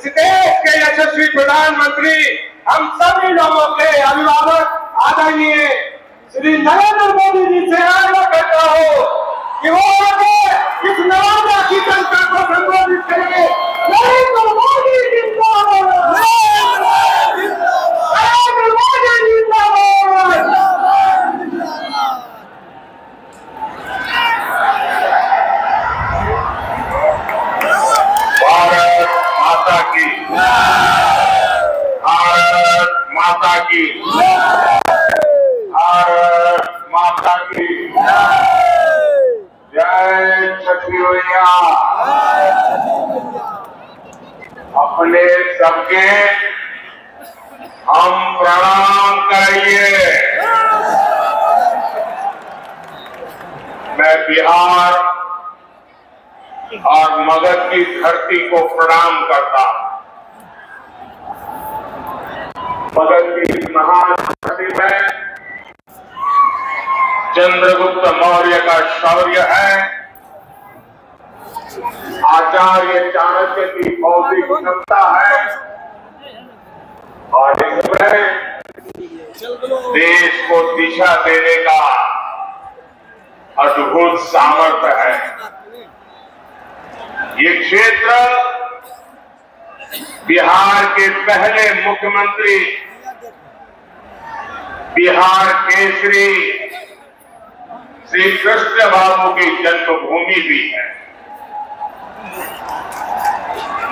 इस देश के यशस्वी प्रधानमंत्री, हम सभी लोगों के अभिभावक आदरणीय श्री नरेंद्र मोदी जी से आग्रह करता हूँ कि वो आगे इस नवादा की जनता को संबोधित करेंगे। नरेंद्र मोदी जिंदाबाद, नरेंद्र मोदी जिंदाबाद। भारत माता की, भारत माता की, भारत माता की जय। छठी मैया अपने सबके हम प्रणाम करिए। मैं बिहार और मगध की धरती को प्रणाम करता हूं। मगध की इस महान धरती में चंद्रगुप्त मौर्य का शौर्य है, आचार्य चाणक्य की बौद्धिक क्षमता है और इसमें देश को दिशा देने का अद्भुत सामर्थ्य है। ये क्षेत्र बिहार के पहले मुख्यमंत्री, बिहार केसरी श्री कृष्ण बाबू की जन्मभूमि भी है।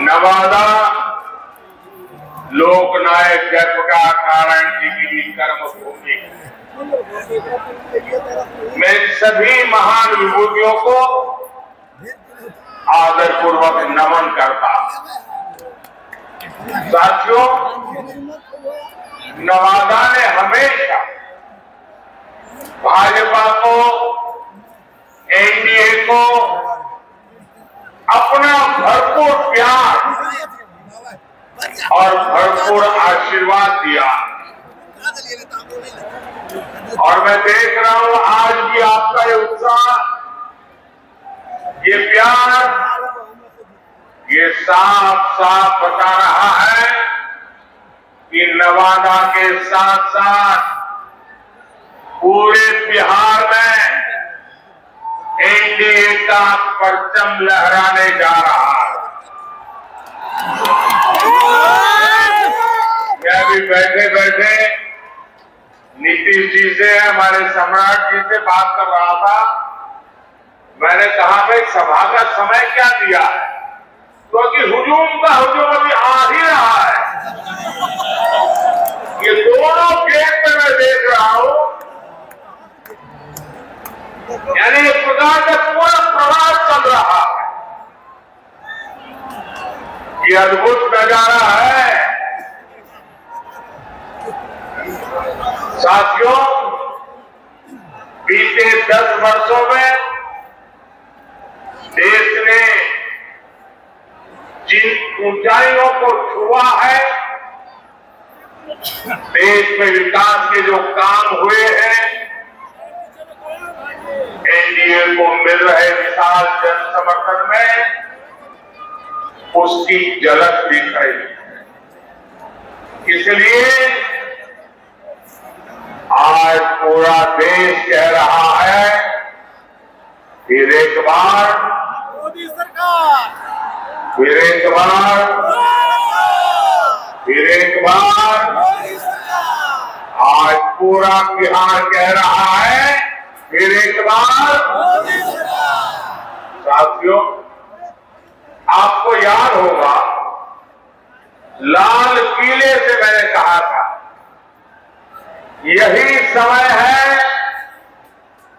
नवादा लोकनायक जयप्रकाश नारायण जी की भी कर्मभूमि है। मैं सभी महान विभूतियों को आदरपूर्वक नमन करता हूं। साथियों, नवादा ने हमेशा भाजपा को, एनडीए को अपना भरपूर प्यार और भरपूर आशीर्वाद दिया और मैं देख रहा हूं आज भी आपका ये उत्साह, ये प्यार, ये साफ साफ बता रहा है कि नवादा के साथ साथ पूरे बिहार में एनडीए का परचम लहराने जा रहा है। मैं भी बैठे बैठे नीतीश जी से, हमारे सम्राट जी से बात कर रहा था। मैंने कहा भाई सभा का समय क्या दिया है, क्योंकि हुजूम का हुजूम अभी आ ही रहा है। ये दोनों गेट में मैं देख रहा हूं, यानी एक प्रकार का पूरा प्रवास चल रहा है। ये अद्भुत नजारा है। साथियों, बीते 10 वर्षों में देश ने जिन ऊंचाइयों को छुआ है, देश में विकास के जो काम हुए हैं, एनडीए को मिल रहे विशाल जन समर्थन में उसकी झलक दिख रही है। इसलिए आज पूरा देश कह रहा है फिर एक बार मोदी सरकार, फिर एक बार, फिर एक बार मोदी सरकार, आज पूरा बिहार कह रहा है फिर एक बार मोदी सरकार। साथियों, आपको याद होगा लाल किले से मैंने कहा था यही समय है,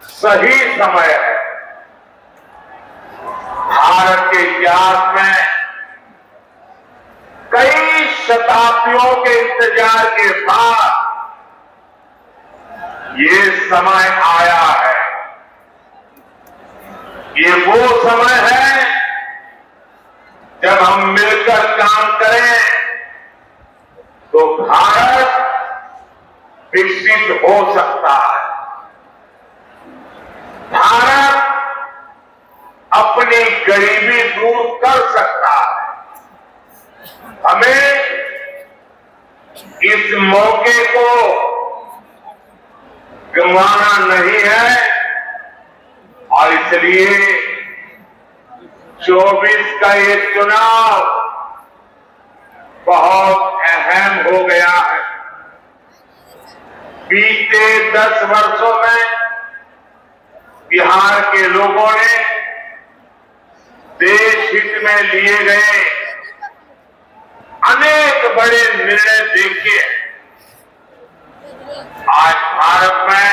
सही समय है। भारत के इतिहास में कई शताब्दियों के इंतजार के बाद ये समय आया है। ये वो समय है जब हम मिलकर काम करें तो भारत विकसित हो सकता है। भारत अपनी गरीबी दूर कर सकता है। इस मौके को गंवाना नहीं है और इसलिए 24 का ये चुनाव बहुत अहम हो गया है। बीते 10 वर्षों में बिहार के लोगों ने देश हित में लिए गए अनेक बड़े निर्णय देखे। आज भारत में,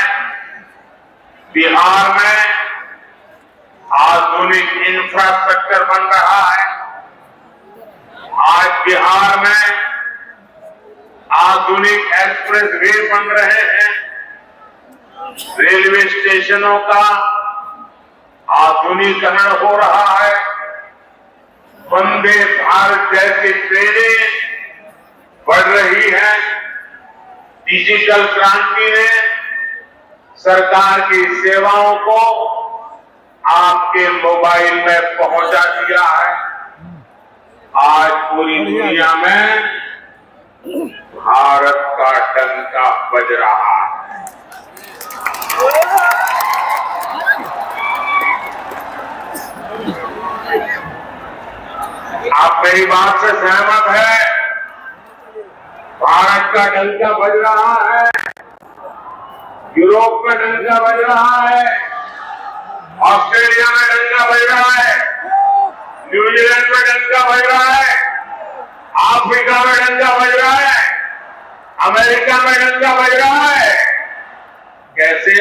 बिहार में आधुनिक इंफ्रास्ट्रक्चर बन रहा है। आज बिहार में आधुनिक एक्सप्रेस वे बन रहे हैं। रेलवे स्टेशनों का आधुनिकीकरण हो रहा है। वंदे भारत जैसी ट्रेनें बढ़ रही हैं। डिजिटल क्रांति ने सरकार की सेवाओं को आपके मोबाइल में पहुंचा दिया है। आज पूरी दुनिया में भारत का डंका बज रहा है। आप मेरी बात से सहमत है? भारत का डंका बज रहा है, यूरोप में डंका बज रहा है, ऑस्ट्रेलिया में डंका बज रहा है, न्यूजीलैंड में डंका बज रहा है, अफ्रीका में डंका बज रहा है, अमेरिका में डंका बज रहा है। कैसे?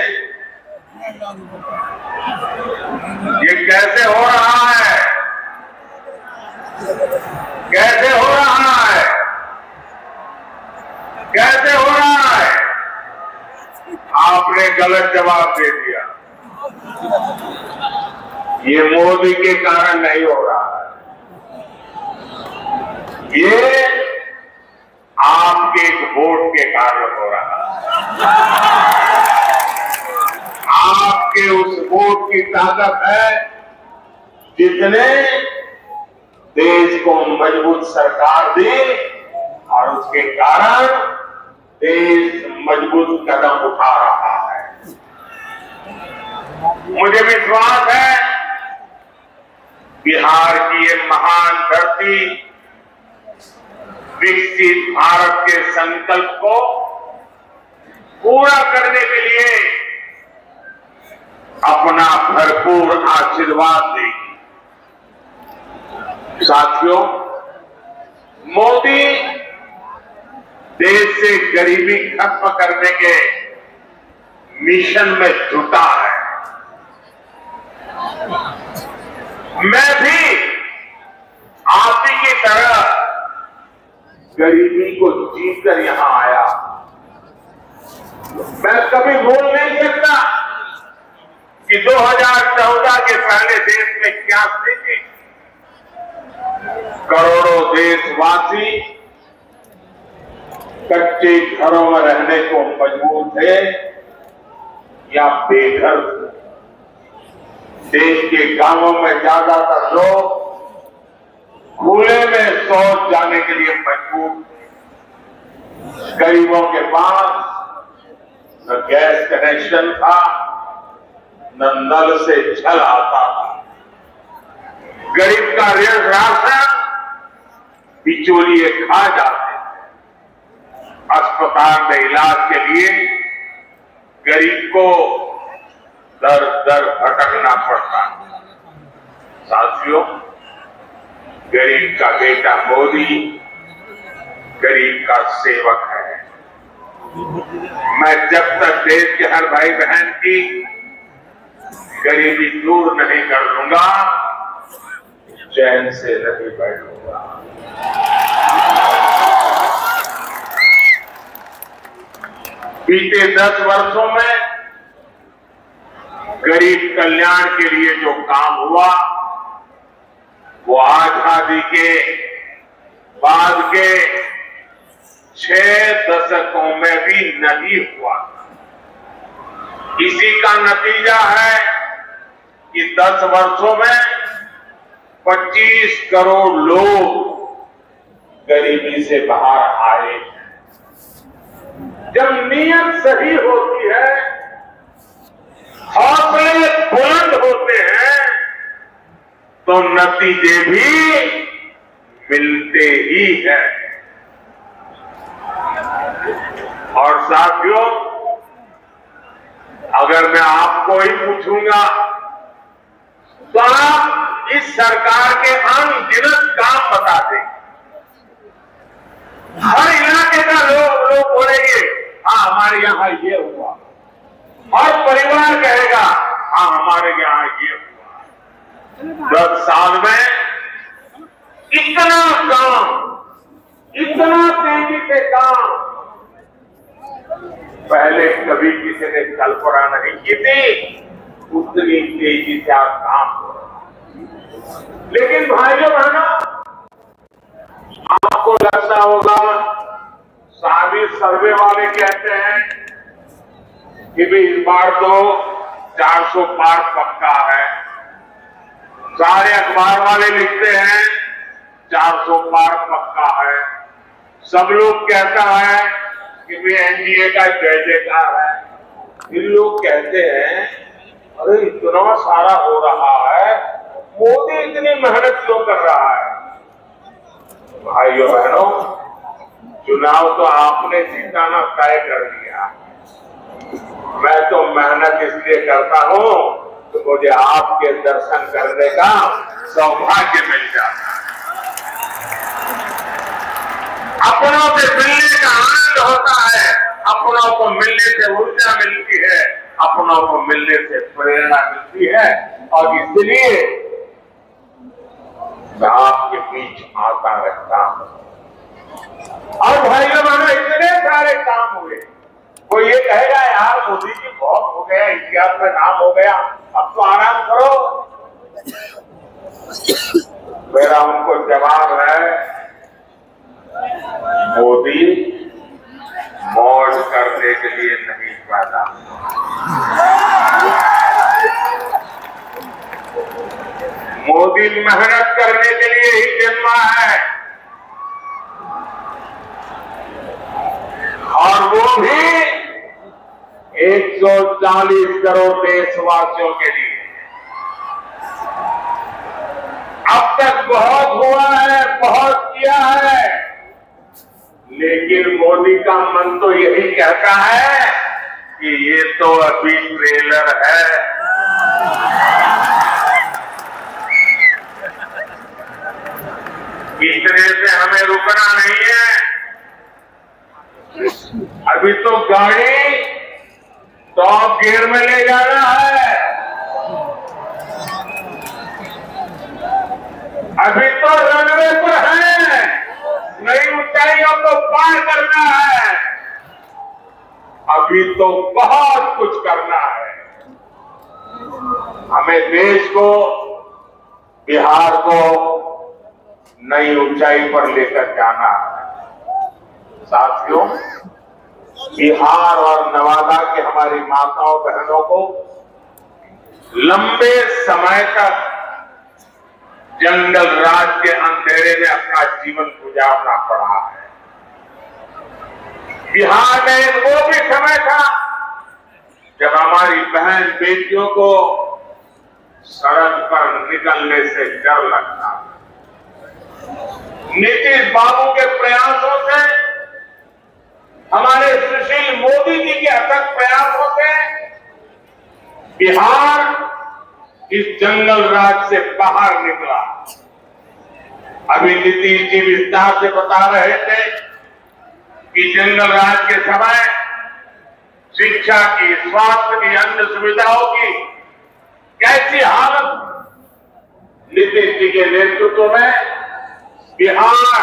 ये कैसे हो रहा है? कैसे हो रहा है? कैसे हो रहा है? आपने गलत जवाब दे दिया। ये मोदी के कारण नहीं हो रहा है, ये आपके एक वोट के कारण हो रहा है। आपके उस वोट की ताकत है जिसने देश को मजबूत सरकार दी और उसके कारण देश मजबूत कदम उठा रहा है। मुझे विश्वास है बिहार की ये महान धरती विकसित भारत के संकल्प को पूरा करने के लिए अपना भरपूर आशीर्वाद देगी। साथियों, मोदी देश से गरीबी खत्म करने के मिशन में जुटा है। मैं भी आप ही की तरह गरीबी को जीतकर यहां आया। मैं कभी भूल नहीं सकता कि 2014 के पहले देश में क्या स्थिति। करोड़ों देशवासी कच्चे घरों में रहने को मजबूर थे या बेघर थे। देश के गांवों में ज्यादातर लोग खुले में शौच जाने के लिए मजबूर थे। गरीबों के पास न गैस कनेक्शन था, न नल से जल आता था। गरीब का ऋण राशन बिचौलिए खा जाते थे। अस्पताल में इलाज के लिए गरीब को दर दर भटकना पड़ता। साथियों, गरीब का बेटा मोदी गरीब का सेवक है। मैं जब तक देश के हर भाई बहन की गरीबी दूर नहीं कर लूंगा, चैन से नहीं बैठूंगा। बीते 10 वर्षों में गरीब कल्याण के लिए जो काम हुआ वो आजादी के बाद के 6 दशकों में भी नहीं हुआ। इसी का नतीजा है कि 10 वर्षों में 25 करोड़ लोग गरीबी से बाहर आए हैं। जब नीयत सही होती है, हौसले बुलंद होते हैं, तो नतीजे भी मिलते ही हैं। और साथियों, अगर मैं आपको ही पूछूंगा तो आप इस सरकार के अनगिनत काम बता दें। हर इलाके का लोग बोलेंगे हाँ हमारे यहाँ ये हुआ, हर परिवार कहेगा हाँ हमारे यहाँ ये हुआ। 10 साल में इतना काम, इतना तेजी से काम पहले कभी किसी ने कल्पना नहीं की थी, उतनी तेजी से आप काम हो रहा। लेकिन भाइयों बहनों, आपको लगता होगा साबिर सर्वे वाले कहते हैं कि भी इस बार तो 400 पार पक्का है, सारे अखबार वाले लिखते हैं 400 पार पक्का है, सब लोग कहता है कि भी एनडीए का जय जयकार है। फिर लोग कहते हैं अरे इतना सारा हो रहा है, मोदी इतनी मेहनत क्यों कर रहा है? भाइयों बहनों, चुनाव तो आपने जीताना तय कर लिया, मैं तो मेहनत इसलिए करता हूं तो मुझे आपके दर्शन करने का सौभाग्य मिल जाता है, अपनों से मिलने का आनंद होता है, अपनों को मिलने से ऊर्जा मिलती है, अपनों को मिलने से प्रेरणा मिलती है। और इसलिए मैं आपके बीच आता रहता हूं। और भाइयों बहनों, इतने सारे काम हुए, कोई ये कहेगा यार मोदी जी बहुत हो गया, इतिहास में नाम हो गया, अब तो आराम करो। मेरा उनको जवाब है, मोदी मौज करने के लिए नहीं पैदा, मोदी मेहनत करने के लिए ही जन्मा है, और वो भी 140 करोड़ देशवासियों के लिए। अब तक बहुत हुआ है, बहुत किया है, लेकिन मोदी का मन तो यही कहता है कि ये तो अभी ट्रेलर है, इतने से हमें रुकना नहीं है, अभी तो गाड़ी टॉप गियर में ले जाना है, अभी तो रनवे पर है, नई ऊंचाइयों को पार करना है, अभी तो बहुत कुछ करना है। हमें देश को, बिहार को नई ऊंचाई पर लेकर जाना है। साथियों, बिहार और नवादा के हमारी माताओं बहनों को लंबे समय तक जंगल राज के अंधेरे में अपना जीवन गुजारना पड़ा है। बिहार में वो भी समय था जब हमारी बहन बेटियों को सड़क पर निकलने से डर लगता था। नीतीश बाबू के प्रयासों से, हमारे सुशील मोदी जी के अथक प्रयासों से बिहार इस जंगल राज से बाहर निकला। अभी नीतीश जी विस्तार से बता रहे थे कि जंगल राज के समय शिक्षा की, स्वास्थ्य की, अन्य सुविधाओं की कैसी हालत, नीतीश जी के नेतृत्व में बिहार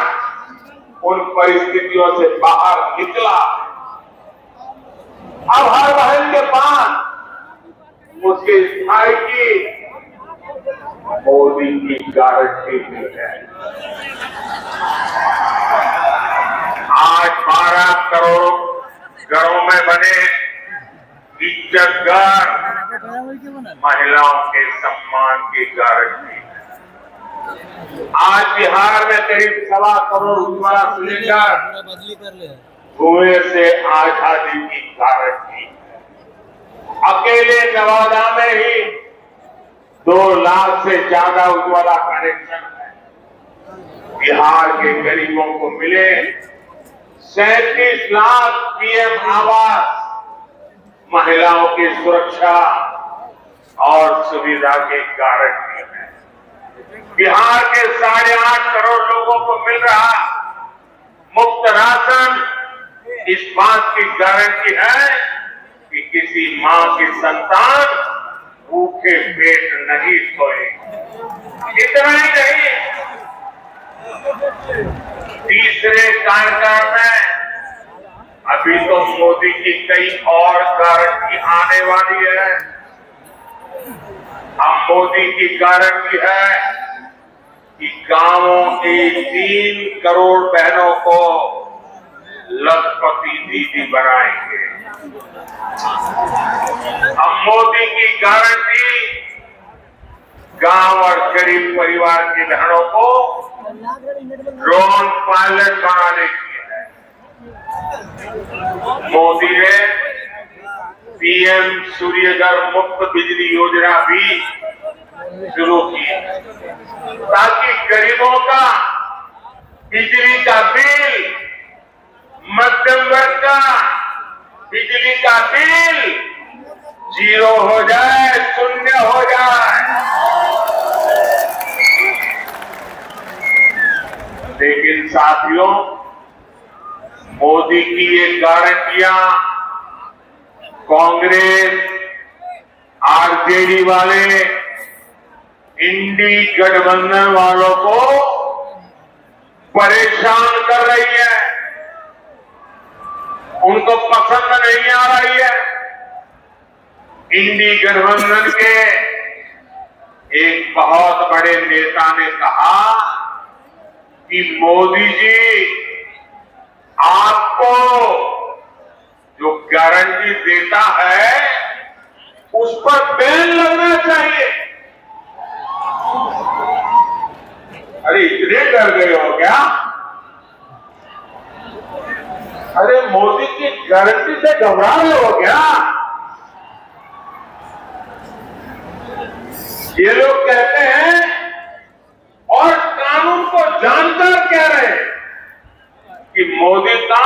उन परिस्थितियों से बाहर निकला। अब हर बहन के पास उसके स्थायी की मोदी की गारंटी भी है। आज 12 करोड़ घरों में बने इज्जत घर महिलाओं के सम्मान की गारंटी है। आज बिहार में करीब 1.25 करोड़ उज्ज्वला सिलेंडर कुएं से आजादी की गारंटी। अकेले नवादा में ही 2 लाख से ज्यादा उज्ज्वला कनेक्शन है। बिहार के गरीबों को मिले 37 लाख पीएम आवास, महिलाओं की सुरक्षा और सुविधा की गारंटी है। बिहार के 8.5 करोड़ लोगों को मिल रहा मुफ्त राशन इस बात की गारंटी है कि किसी मां की संतान भूखे पेट नहीं सोएगी। इतना ही नहीं, तीसरे कार्यकाल में अभी तो मोदी की कई और गारंटी आने वाली है। अब मोदी की गारंटी है कि गांवों की 3 करोड़ बहनों को लखपति दीदी बनाएंगे। अब मोदी की गारंटी गांव और गरीब परिवार की बहनों को ड्रोन पायलट बनाने की है। मोदी ने पीएम सूर्यघर मुफ्त बिजली योजना भी शुरू की ताकि गरीबों का बिजली का बिल, मध्यम वर्ग का बिजली का बिल 0 हो जाए, 0 हो जाए। लेकिन साथियों, मोदी की ये गारंटियां कांग्रेस, आरजेडी वाले, इंडी गठबंधन वालों को परेशान कर रही है, उनको पसंद नहीं आ रही है। इंडी गठबंधन के एक बहुत बड़े नेता ने कहा कि मोदी जी, आपको जो गारंटी देता है उस पर बैन लगना चाहिए। अरे इतने डर गए हो क्या? अरे मोदी की गारंटी से घबरा रहे हो क्या? ये लोग कहते हैं और कानून को जानकर कह रहे हैं कि मोदी का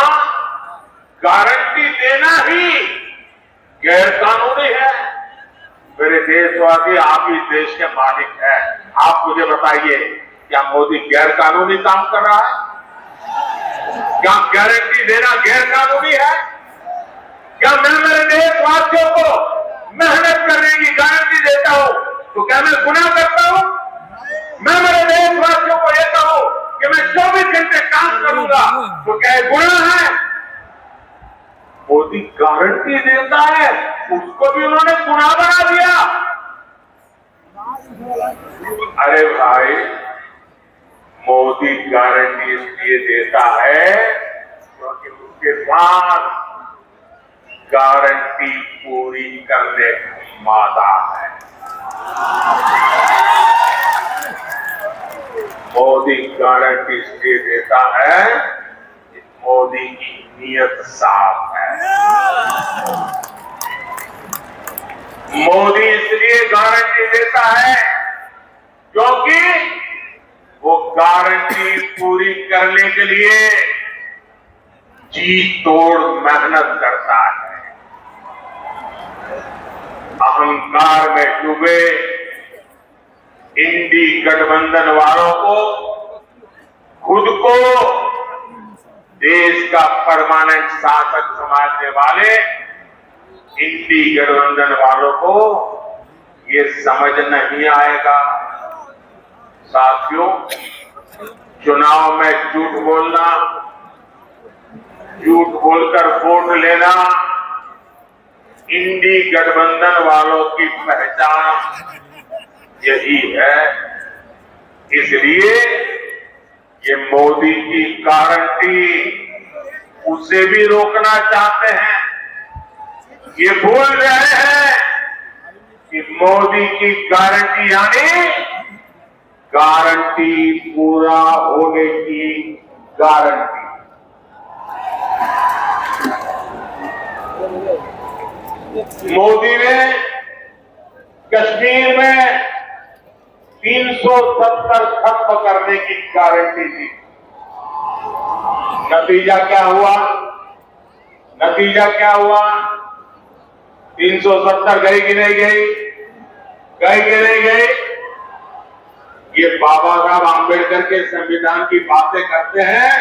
गारंटी देना ही गैर कानूनी है। मेरे देशवासी, आप इस देश के मालिक हैं, आप मुझे बताइए, क्या मोदी गैर कानूनी काम कर रहा है? क्या गारंटी देना गैर कानूनी है? क्या मैं मेरे देशवासियों को मेहनत करने की गारंटी देता हूं तो क्या मैं गुनाह करता हूं? मैं मेरे देशवासियों को ये कहूं कि मैं 24 घंटे काम करूंगा तो क्या गुनाह है? मोदी गारंटी देता है, उसको भी उन्होंने गुनाह बना दिया। अरे भाई, मोदी गारंटी इसलिए देता है क्योंकि उसके पास गारंटी पूरी करने की वादा है। मोदी गारंटी इसलिए देता है कि मोदी की नीयत साफ है। मोदी इसलिए गारंटी देता है क्योंकि वो गारंटी पूरी करने के लिए जी तोड़ मेहनत करता है। अहंकार में डूबे इंडी गठबंधन वालों को खुद को देश का परमानेंट शासक समझने वाले इंडी गठबंधन वालों को ये समझ नहीं आएगा। साथियों, चुनाव में झूठ बोलना, झूठ बोलकर वोट लेना इंडी गठबंधन वालों की पहचान यही है। इसलिए ये मोदी की गारंटी उसे भी रोकना चाहते हैं। ये भूल रहे हैं कि मोदी की गारंटी यानी गारंटी पूरा होने की गारंटी। मोदी ने कश्मीर में 370 खत्म करने की गारंटी दी। नतीजा क्या हुआ? नतीजा क्या हुआ? 370 गई कि नहीं गई? गई कि नहीं गई? ये बाबा साहब आंबेडकर के संविधान की बातें करते हैं,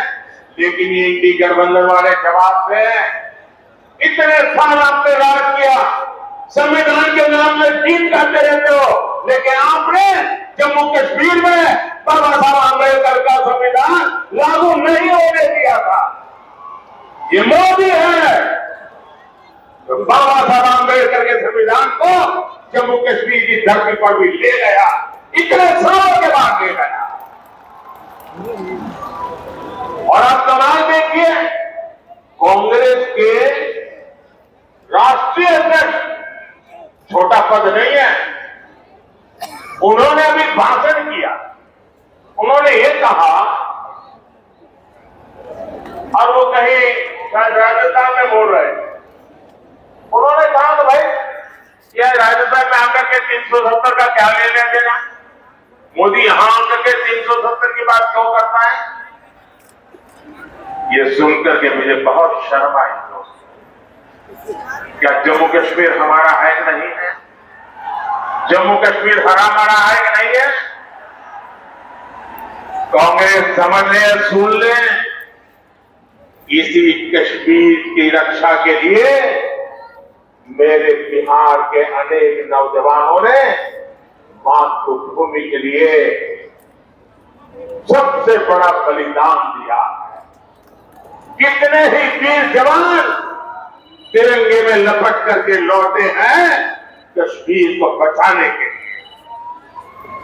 लेकिन ये इंडी गठबंधन वाले जवाब थे। इतने साल आपने राज किया, संविधान के नाम में जीत करते रहते हो, लेकिन आपने जम्मू कश्मीर में बाबा साहब आंबेडकर का संविधान लागू नहीं होने दिया था। ये मोदी है तो बाबा साहब आंबेडकर के संविधान को जम्मू कश्मीर की धरती पर भी ले गया, इतने सालों के बाद ले गया। और आप कमाल देखिए, कांग्रेस के राष्ट्रीय अध्यक्ष, छोटा पद नहीं है, उन्होंने अभी भाषण किया। उन्होंने ये कहा, और वो कहीं शायद राजस्थान में बोल रहे हैं, उन्होंने कहा तो भाई यह राजस्थान में आकर के 370 का क्या लेना देना? मोदी यहां आकर के 370 की बात क्यों करता है? ये सुनकर के मुझे बहुत शर्म आई। क्या जम्मू कश्मीर हमारा है कि नहीं है? जम्मू कश्मीर हरा भरा है कि नहीं है? कांग्रेस समझ ले, सुन ले, इसी कश्मीर की रक्षा के लिए मेरे बिहार के अनेक नौजवानों ने मातृभूमि के लिए सबसे बड़ा बलिदान दिया। कितने ही वीर जवान तिरंगे में लपट करके लौटे हैं कश्मीर को बचाने के लिए।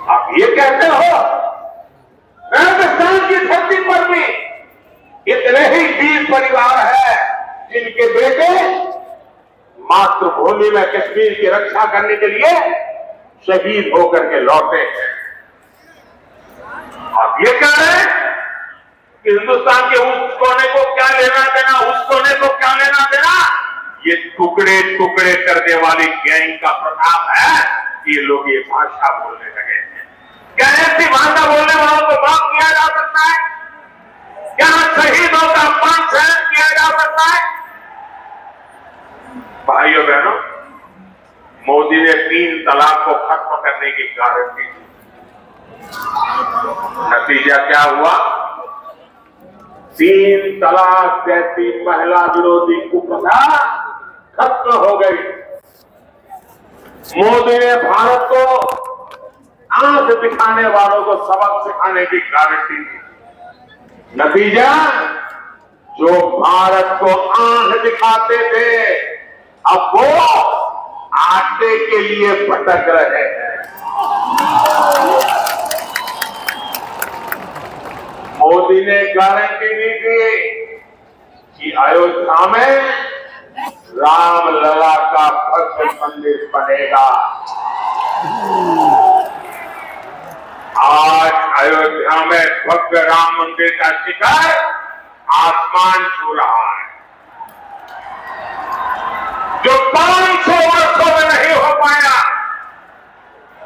आप ये कहते हो राजस्थान की धरती पर भी इतने ही वीर परिवार है जिनके बेटे मातृभूमि में कश्मीर की रक्षा करने के लिए शहीद होकर के लौटे हैं। आप ये कह रहे हैं कि हिंदुस्तान के उस कोने को क्या लेना देना, उस कोने को क्या लेना देना? ये टुकड़े टुकड़े करने वाली गैंग का प्रताप है। ये लोग ये भाषा बोलने लगे हैं। क्या ऐसी भाषा बोलने वालों को माफ किया जा सकता है? क्या शहीदों का अपमान सहन किया जा सकता है? भाइयों बहनों, मोदी ने 3 तलाक को खत्म करने की गारंटी दी। नतीजा क्या हुआ? 3 तलाक जैसी महिला विरोधी कुप्रथा खत्म हो गई। मोदी ने भारत को आंख दिखाने वालों को सबक सिखाने की गारंटी दी। नतीजा, जो भारत को आंख दिखाते थे अब वो आटे के लिए भटक रहे हैं। मोदी ने गारंटी दी थी कि अयोध्या में रामलला का भव्य मंदिर बनेगा। आज अयोध्या में भव्य राम मंदिर का शिखर आसमान छू रहा है, जो 500 वर्षों में नहीं हो पाया।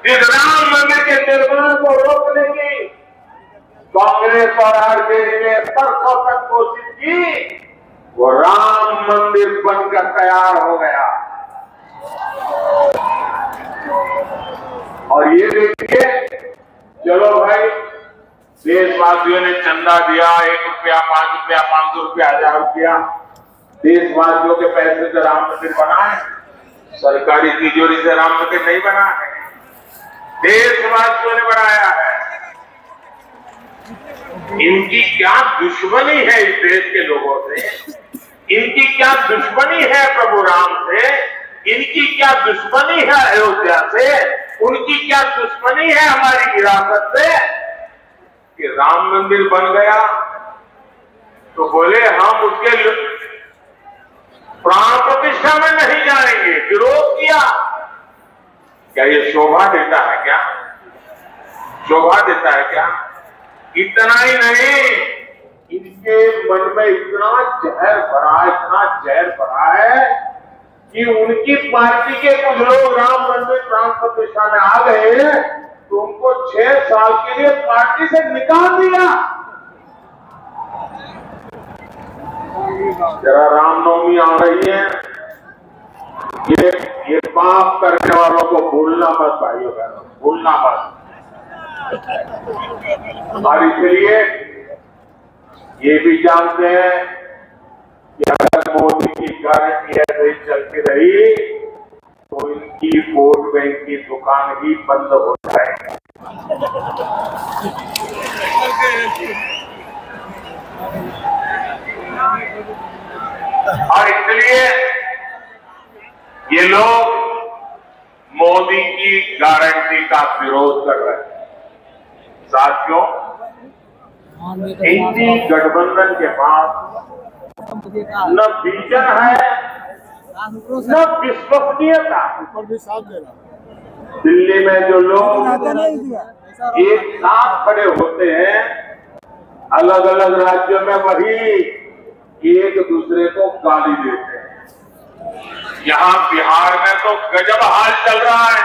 इस राम मंदिर के निर्माण को रोकने की कांग्रेस और आरजेडी ने बरसों तक कोशिश की, वो राम मंदिर बनकर तैयार हो गया। और ये देखिए, चलो भाई, देशवासियों ने चंदा दिया, 1 रुपया, 5 रुपया, 500 रुपया, 1000 रुपया, देशवासियों के पैसे से राम मंदिर बना है। सरकारी तिजोरी से राम मंदिर नहीं बना है, देशवासियों ने बनाया है। इनकी क्या दुश्मनी है इस देश के लोगों से? इनकी क्या दुश्मनी है प्रभु राम से? इनकी क्या दुश्मनी है अयोध्या से? उनकी क्या दुश्मनी है हमारी विरासत से? कि राम मंदिर बन गया तो बोले हम उसके प्राण प्रतिष्ठा में नहीं जाएंगे, विरोध किया। क्या ये शोभा देता है? क्या शोभा देता है? क्या इतना ही नहीं, इनके मन में इतना जहर भरा है, इतना जहर भरा है कि उनकी पार्टी के कुछ लोग राम मंदिर प्राण प्रतिष्ठा में आ गए तो उनको 6 साल के लिए पार्टी से निकाल दिया। जरा रामनवमी आ रही है, ये पाप करने वालों को भूलना मत भाइयों बहनों, भूलना मत। और इसलिए ये भी जानते हैं कि अगर मोदी की गारंटी ऐसे ही चलती रही तो इनकी वोट बैंक की दुकान ही बंद हो जाएगी। और इसलिए ये लोग मोदी की गारंटी का विरोध कर रहे हैं। साथियों, इंडी गठबंधन के पास न विजन है न विश्वसनीयता। दिल्ली में जो लोग एक साथ खड़े होते हैं अलग अलग राज्यों में, वही एक दूसरे को गाली देते हैं। यहाँ बिहार में तो गजब हाल चल रहा है।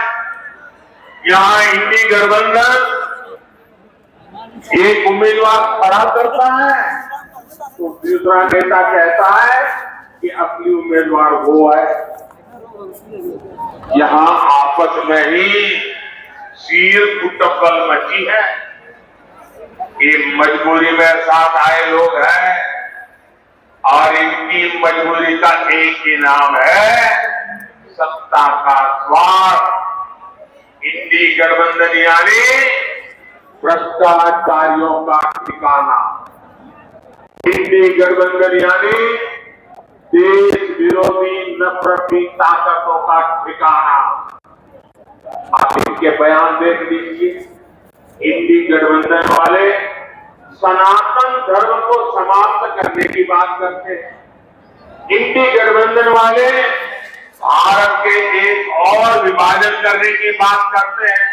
यहाँ इंडी गठबंधन एक उम्मीदवार खड़ा करता है तो दूसरा नेता कहता है कि असली उम्मीदवार वो है। यहाँ आपस में ही सील कुटब्बल मची है। ये मजबूरी में साथ आए लोग हैं और इनकी मजबूरी का एक ही नाम है सत्ता का स्वार्थ। इंडी गठबंधन यानी भ्रष्टाचारियों का ठिकाना। इंडी गठबंधन यानी देश विरोधी नफरती ताकतों का ठिकाना। आप इनके बयान देख लीजिए। इंडी गठबंधन वाले सनातन धर्म को समाप्त करने की बात करते हैं। इंडी गठबंधन वाले भारत के एक और विभाजन करने की बात करते हैं।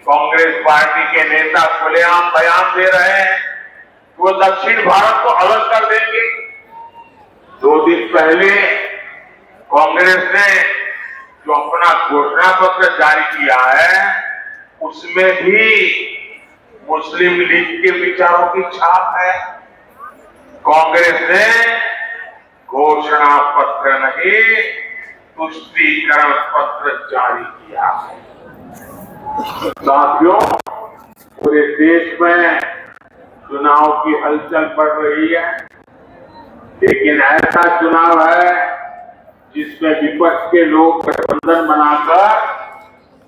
कांग्रेस पार्टी के नेता खुलेआम बयान दे रहे हैं वो दक्षिण भारत को अलग कर देंगे। 2 दिन पहले कांग्रेस ने जो अपना घोषणा पत्र जारी किया है उसमें भी मुस्लिम लीग के विचारों की छाप है। कांग्रेस ने घोषणा पत्र नहीं तुष्टीकरण पत्र जारी किया है। साथियों, पूरे देश में चुनाव की हलचल बढ़ रही है, लेकिन ऐसा चुनाव है जिसमें विपक्ष के लोग गठबंधन बनाकर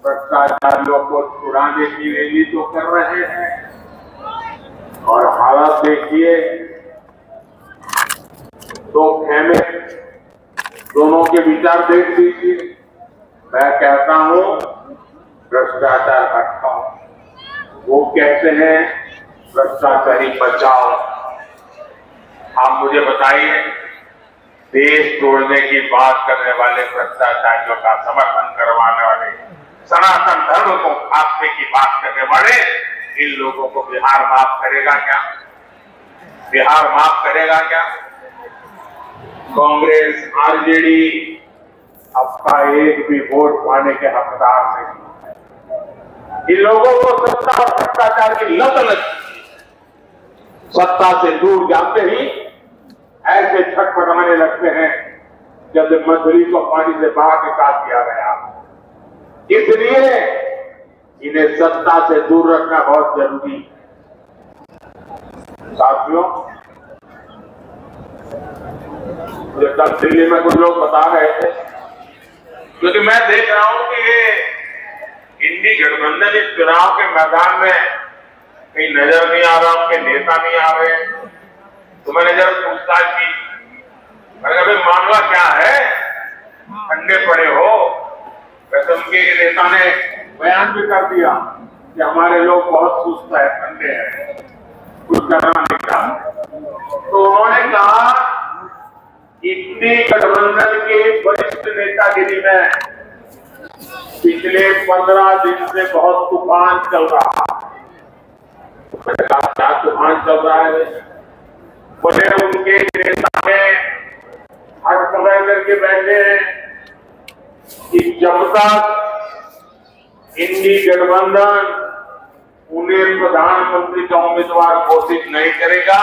भ्रष्टाचारियों को छुड़ाने की रैली तो कर रहे हैं। और हालत देखिए, 2 खेमे, दोनों के विचार देख लीजिए। मैं कहता हूं भ्रष्टाचार हटाओ, वो कहते हैं भ्रष्टाचारी बचाओ। आप मुझे बताइए, देश तोड़ने की बात करने वाले भ्रष्टाचारियों का समर्थन करवाने वाले, सनातन धर्म को खासने की बात करने वाले इन लोगों को बिहार माफ करेगा क्या? बिहार माफ करेगा क्या? कांग्रेस आरजेडी आपका एक भी वोट पाने के हकदार नहीं। इन लोगों को सत्ता और भ्रष्टाचार की लत लगी। सत्ता से दूर जाते ही ऐसे छटपटाने लगते हैं जब मछली को पानी से बाहर निकाल दिया गया। इसलिए इन्हें सत्ता से दूर रखना बहुत जरूरी है। साथियों, मुझे कल दिल्ली में कुछ लोग बता रहे थे, क्योंकि मैं देख रहा हूं कि ये इंडी गठबंधन इस चुनाव के मैदान में कहीं नजर नहीं आ रहा, उनके नेता नहीं आ रहे। तो मैंने जरा पूछताछ की, मैंने कहा भाई मामला क्या है, ठंडे पड़े हो? वैसे उनके नेता ने बयान भी कर दिया कि हमारे लोग बहुत सुस्त है, ठंडे हैं, कुछ करना नहीं चाहते। तो उन्होंने कहा इंडी गठबंधन के वरिष्ठ नेतागिरी में पिछले 15 दिन से बहुत तूफान चल रहा है। क्या तूफान चल रहा है? बोले उनके नेता में हट पकड़ करके बैठे हैं कि जब तक इंडी गठबंधन उन्हें प्रधानमंत्री का उम्मीदवार घोषित नहीं करेगा,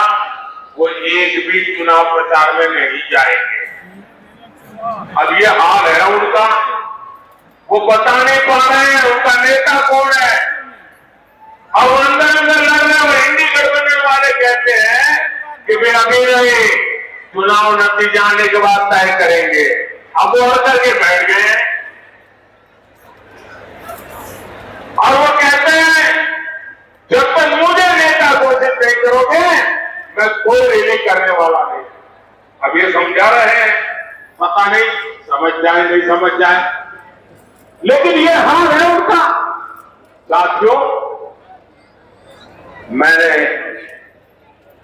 वो एक भी चुनाव प्रचार में नहीं जाएंगे। अब ये हाल है उनका, वो बता नहीं पा रहे हैं उनका नेता कौन है। अब अंदर अंदर लग रहे हैं, इंडी गठबंधन वाले कहते हैं कि वे अभी नहीं, चुनाव नतीजा आने के बाद तय करेंगे। अब वो हर करके बैठ गए हैं और वो कहते हैं जब तक मुझे नेता घोषित नहीं करोगे मैं कोई रैली करने वाला नहीं। अब ये समझा रहे हैं, पता नहीं समझ जाए नहीं समझ जाए, लेकिन ये हाल है उनका। साथियों, मैंने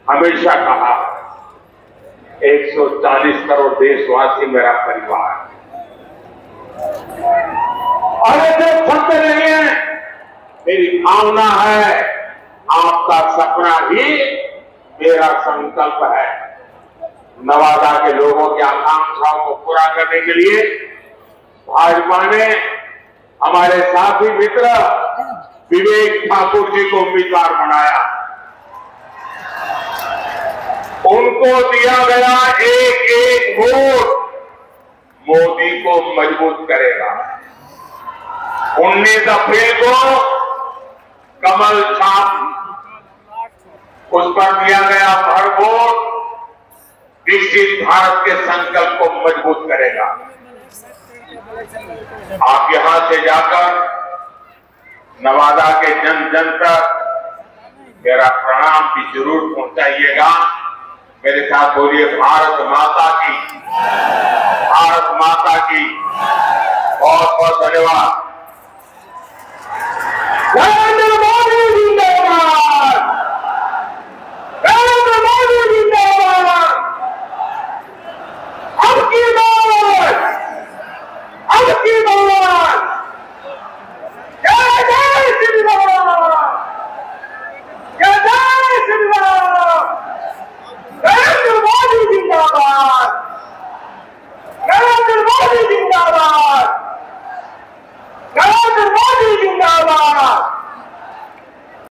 हमेशा कहा 140 करोड़ देशवासी मेरा परिवार, और ऐसे सत्य नहीं है। मेरी भावना है, आपका सपना ही मेरा संकल्प है। नवादा के लोगों की आकांक्षाओं को पूरा करने के लिए भाजपा ने हमारे साथी मित्र विवेक ठाकुर जी को उम्मीदवार बनाया। उनको दिया गया एक एक वोट मोदी को मजबूत करेगा। 19 अप्रैल को कमल छाप उस पर दिया गया हर वोट विकसित भारत के संकल्प को मजबूत करेगा। आप यहां से जाकर नवादा के जन जन तक मेरा प्रणाम भी जरूर पहुंचाइएगा। मेरे साथ बोलिए भारत माता की, भारत माता की। बहुत बहुत धन्यवाद। नरेंद्र मोदी जिंदाबाद, नरेंद्र मोदी जिंदाबाद। अब की बार, अब की बार जय जय श्री राम, जय जय श्री राम। नरेंद्र मोदी जिंदाबाद, नरेंद्र मोदी जिंदाबाद।